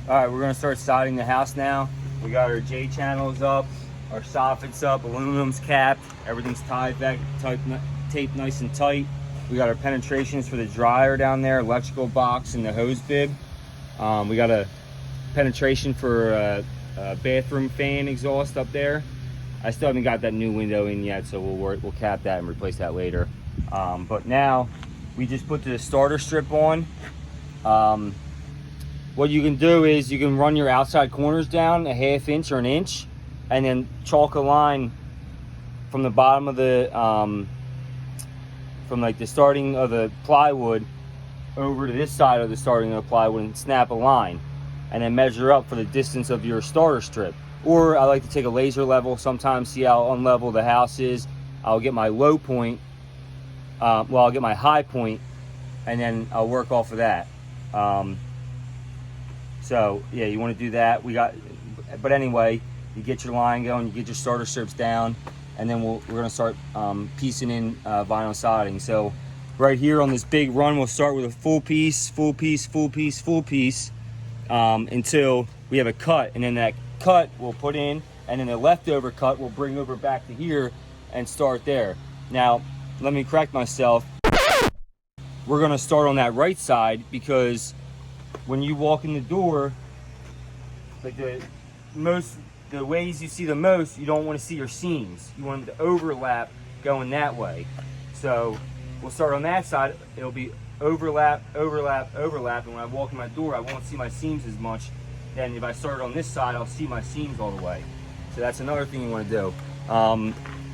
All right, we're gonna start siding the house now. We got our J channels up, our soffits up, aluminum's capped, everything's tied back, taped nice and tight. We got our penetrations for the dryer down there, electrical box, and the hose bib. We got a penetration for a bathroom fan exhaust up there. I still haven't got that new window in yet, so we'll cap that and replace that later. But now we just put the starter strip on. What you can do is you can run your outside corners down a 1/2 inch or an inch, and then chalk a line from the bottom of the from like the starting of the plywood over to this side of the starting of the plywood, and snap a line, and then measure up for the distance of your starter strip. Or I like to take a laser level sometimes, see how unlevel the house is. I'll get my low point, I'll get my high point, and then I'll work off of that. So yeah, you want to do that. But anyway, you get your line going, you get your starter strips down, and then we're gonna start piecing in vinyl siding. So right here on this big run, we'll start with a full piece, until we have a cut, and then that cut we'll put in, and then the leftover cut we'll bring over back to here and start there. Now, let me correct myself. We're gonna start on that right side, because when you walk in the door, like the ways you see the most, you don't want to see your seams. You want them to overlap going that way. So we'll start on that side. It'll be overlap, overlap, overlap, and when I walk in my door, I won't see my seams as much. Then if I start on this side, I'll see my seams all the way. So that's another thing you want to do.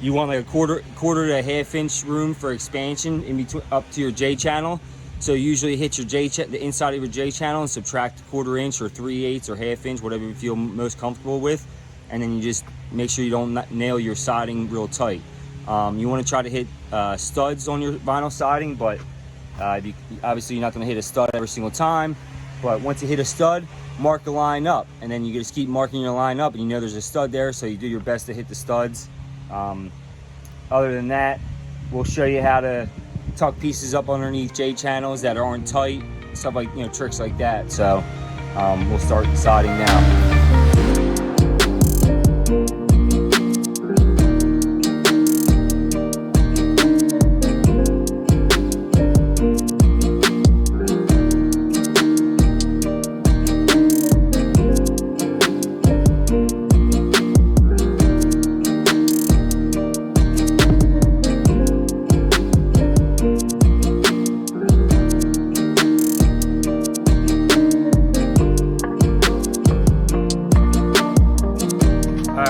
You want like a quarter to a 1/2 inch room for expansion in between up to your J channel. So usually hit your the inside of your J channel and subtract a 1/4 inch or 3/8 or 1/2 inch, whatever you feel most comfortable with. And then you just make sure you don't nail your siding real tight. You want to try to hit studs on your vinyl siding, but obviously you're not going to hit a stud every single time. But once you hit a stud, mark the line up, and then you just keep marking your line up, and you know there's a stud there, so you do your best to hit the studs. Other than that, we'll show you how to tuck pieces up underneath J channels that aren't tight, stuff like, tricks like that. So we'll start siding now.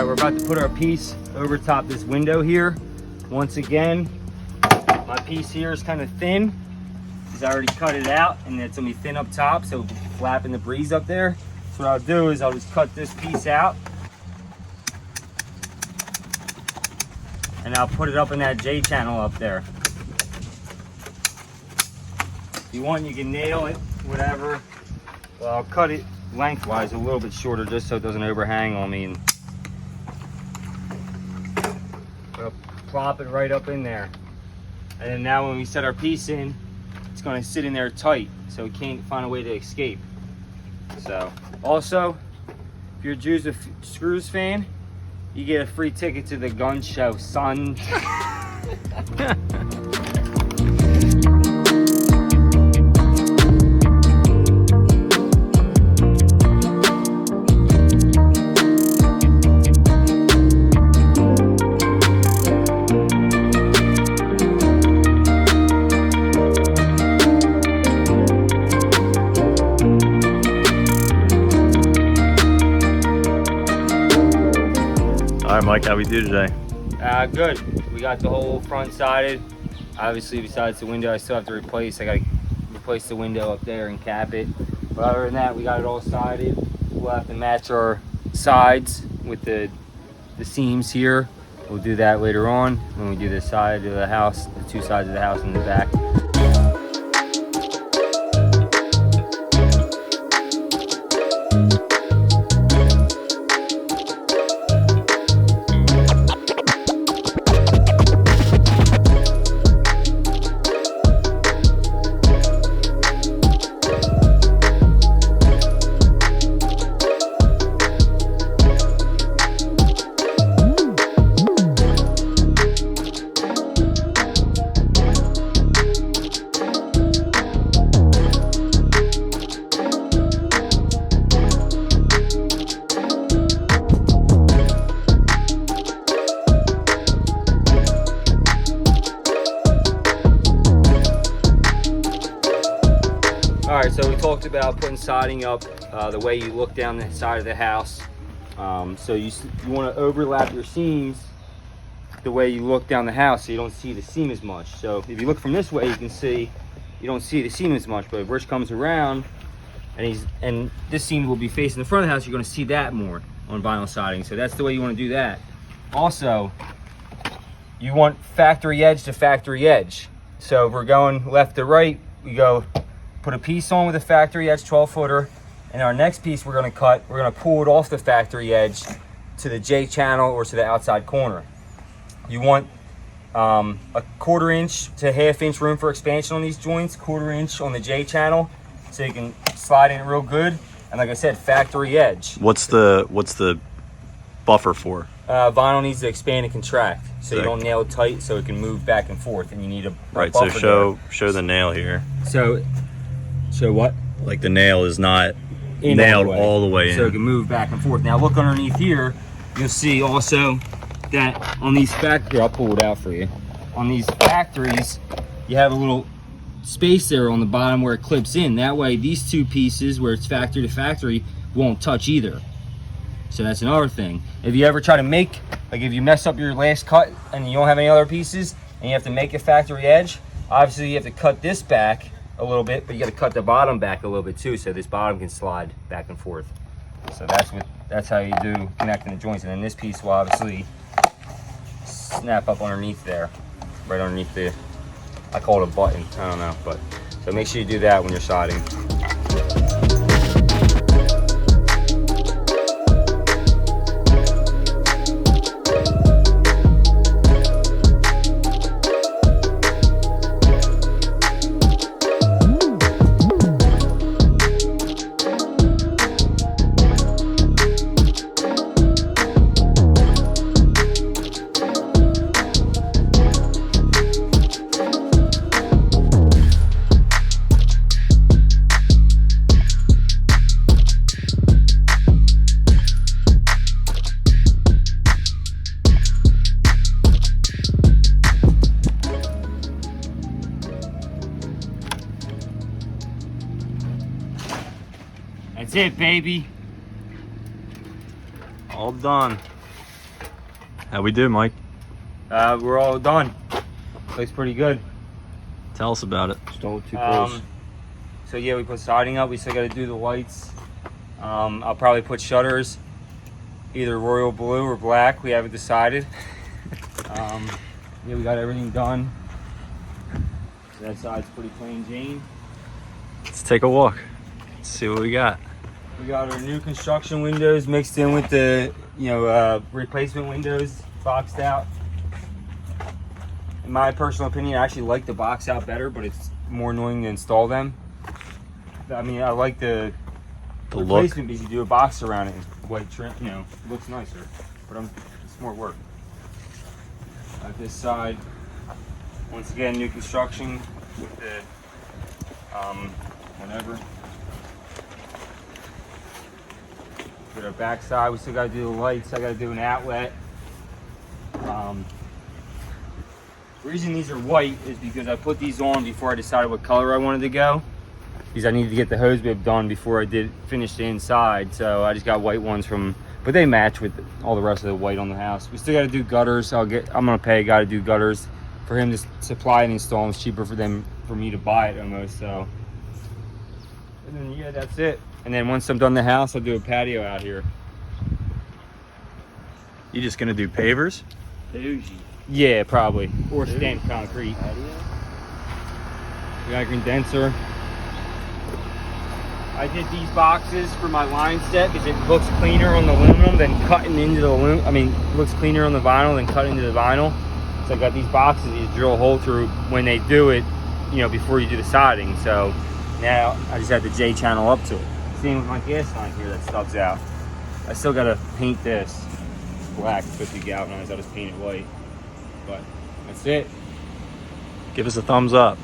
We're about to put our piece over top this window here. Once again, my piece here is kind of thin because I already cut it out, and it's gonna be thin up top, so it'll be flapping the breeze up there. So what I'll do is I'll just cut this piece out, and I'll put it up in that J channel up there. If you want, you can nail it, whatever. Well, I'll cut it lengthwise a little bit shorter just so it doesn't overhang on me. And plop it right up in there. And then now when we set our piece in, it's going to sit in there tight, so it can't find a way to escape. So also, if you're a Jews with Screws fan, you get a free ticket to the gun show, son. All right, Mike, how we do today? Good. We got the whole front sided. Obviously, besides the window, I still have to replace. I got to replace the window up there and cap it. But other than that, we got it all sided. We'll have to match our sides with the seams here. We'll do that later on when we do the side of the house, the two sides of the house in the back. All right, so we talked about putting siding up the way you look down the side of the house. So you want to overlap your seams the way you look down the house so you don't see the seam as much. So if you look from this way, you can see you don't see the seam as much, but if Rich comes around and this seam will be facing the front of the house, you're going to see that more on vinyl siding. So that's the way you want to do that. Also, you want factory edge to factory edge. So if we're going left to right, we go put a piece on with a factory edge 12-footer, and our next piece we're going to cut, we're going to pull it off the factory edge to the J channel or to the outside corner. You want a 1/4 inch to 1/2 inch room for expansion on these joints, 1/4 inch on the J channel, so you can slide in it real good. And like I said, factory edge. What's the buffer for? Vinyl needs to expand and contract, so you don't nail it tight, so it can move back and forth, and you need a right. buffer So show the nail here. So what? Like the nail is not In nailed all the way in. So it can move back and forth. Now look underneath here, you'll see also that on these factories, I'll pull it out for you. On these factories, you have a little space there on the bottom where it clips in. That way these two pieces where it's factory to factory won't touch either. So that's another thing. If you ever try to make, like if you mess up your last cut and you don't have any other pieces and you have to make a factory edge, obviously you have to cut this back a little bit, but you got to cut the bottom back a little bit too, so this bottom can slide back and forth. So that's how you do connecting the joints. And then this piece will obviously snap up underneath there, right underneath the, I call it a button, I don't know, but so make sure you do that when you're siding. That's it, baby. All done. How we do, Mike? We're all done. Looks pretty good. Tell us about it. Just don't look too close. So yeah, we put siding up. We still got to do the lights. I'll probably put shutters, either royal blue or black. We haven't decided. Yeah, we got everything done. So that side's pretty plain Jane. Let's take a walk. Let's see what we got. We got our new construction windows mixed in with the, replacement windows boxed out. In my personal opinion, I actually like the box out better, but it's more annoying to install them. I mean, I like the replacement because you do a box around it, white trim, it looks nicer, but it's more work. This side, once again, new construction with the whatever. With our back side, we still got to do the lights. I got to do an outlet. The reason these are white is because I put these on before I decided what color I wanted to go. Because I needed to get the hose bib done before I finish the inside. So I just got white ones but they match with all the rest of the white on the house. We still got to do gutters. I'm gonna pay a guy to do gutters. For him to supply and install them, it's cheaper for me to buy it almost. So, and then yeah, that's it. And then once I'm done the house, I'll do a patio out here. You just gonna do pavers? Bougie. Yeah, probably. Or stamped concrete. We got a condenser. I did these boxes for my line set because it looks cleaner on the aluminum than cutting into the aluminum. I mean, it looks cleaner on the vinyl than cutting into the vinyl. So I got these boxes you drill a hole through when they do it, before you do the siding. So now I just have the J channel up to it. Same with my gas line here that stubs out. I still gotta paint this black. It's supposed to be galvanized. I'll just paint it white. But that's it. Give us a thumbs up.